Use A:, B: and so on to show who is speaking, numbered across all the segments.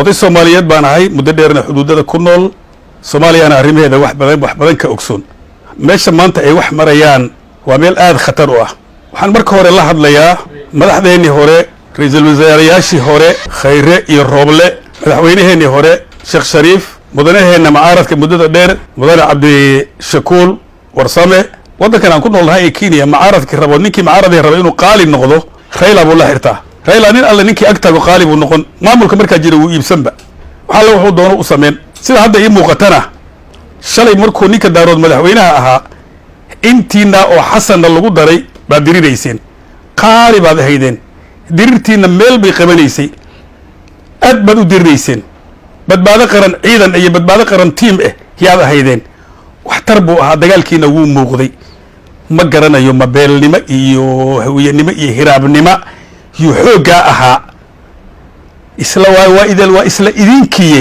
A: oday Soomaaliyeed baan ahay muddo dheerna xuduudada ku nool Soomaaliyana arrimaheeda wax badan ka ogsoon meesha maanta ay wax marayaan waa meel aad khatar u ah waxaan marka hore la hadlayaa madaxdeennii hore ra'iisul wasaarayaashii hore Khayre iyo Rooble madaxweynaheennii hore Sheekh Shariif mudanaheena macaaradka muddada dheer mudane Cabdi Shakuul Warsame wadankan aan ku noolnahay Kenya macaaradkii rabo ninkii macaaradii rabo inuu qaali noqdo Raila buu la xirtaa Raila nin alla ninkii agtago qaali buu noqon maamulka markaa jira uu iibsanba waxa la wuxuu doono u sameyn sida hadda ii muuqatana shalay markuu ninka daarood madaxweynaha ahaa intiina oo xasanna lagu daray baa dirinayseen qaali baad ahaydeen dirirtiina meel bay qabanaysay aad baad u dirinayseen badbaado qaran ciidan iyo badbaado qaran tiim yaad ahaydeen waxtar buu ahaa dagaalkiina wuu muuqday ma garanayo ma beelnimo iyo hawiyanimo iyo hiraabnimo iyo xoogaa ahaa isla waa isla idinkiye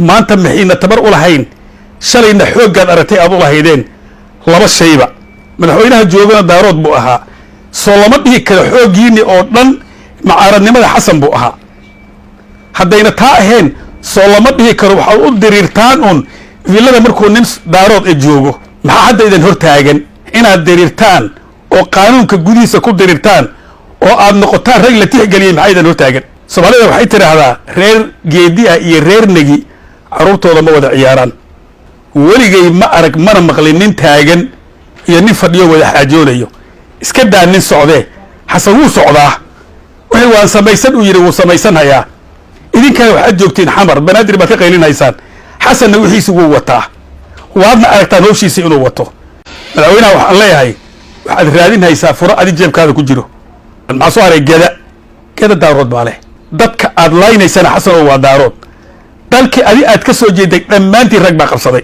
A: maanta maxayna tabar u lahayn shalayna xoogaad aragtay aad u lahaydeen laba shayba madaxweynaha joogana daarood buu ahaa soo lama dhihi karo xoogiini oo dhan macaaradnimada xasan buu ahaa haddayna taa ahayn soo lama dhihi karo waxaad u diriirtaan un villada markuu nin daarood joogo maxaa hadda idin hor taagan inaad diriirtaan oo qaanuunka gudihiisa ku diriirtaan oo aad noqotaan rag la tixgeliyay maxaa idin hor taagan Soomaalida waxay tiraahdaa reer geedi ah iyo reer nagi carruurtooda ma wada ciyaaraan weligay ma arag mana maqlin nin taagan iyo nin fadhiyo wada xaajoonayo iska daa nin socdee xasan wuu socdaa wixii waan samaysan uu yidhi wuu samaysanhayaa idinkaa waxaad joogtiin xamar banaadir baad ka qaylinaysaan xasanna wixiisi wuu wataa waadna aragtaan howshiisa inuu wato madaxweynaha waxaan leeyahay waxaad raadinhaysaa furo adi jeebkaada ku jiro maxaa soo haray geda daarood baa leh dadka aad laynaysana xasan oo waa daarood dalkii adi aad ka soo jeeday dhammaantiin rag baa qabsaday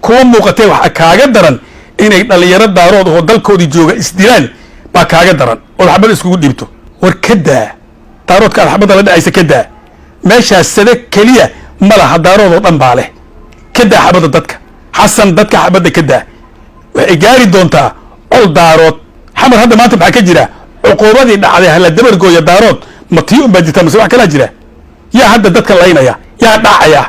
A: kuwa muuqatee waxaa kaaga daran inay dhalinyaro daarood oo dalkoodii jooga isdilaan baa kaaga daran ood xabad iskugu dhiibto war ka daa daaroodka aad xabadda la dhacaysa ka daa meeshaas sade keliya ma laha daarood oo dhan baa leh ka daa xabadda dadka xasan dadka xabadda ka daa waxay gaari doontaa col daarood xamar hadda maanta maxaa ka jira cuquubadii dhacday hala dabargooya daarood ma tii un baa jirtaa mase wax kalaa jira yaa hadda dadka laynaya yaa dhacaya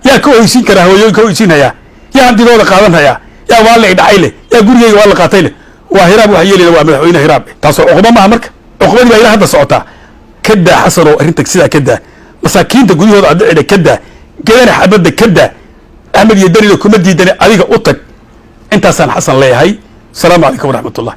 A: yaa ka oysin kara hawooyooyin ka oysinhaya yaa hantidooda qaadanhaya yaa waa la dhacay leh yaa gurigeyga waa la qaatay leh waa hiraab wax yeelina waa madaxweyne hiraab taasoo cuquba maaha marka cuqubadii baa ilaa hadda socotaa ka daa xasanoo arrinta sidaa ka daa masaakiinta gudahooda addicida ka daa gedana xabadda ka daa axmed iyo danina kuma diidani adiga u tag intaasaan xasan leeyahay asalaamu calaykum waraxmatullah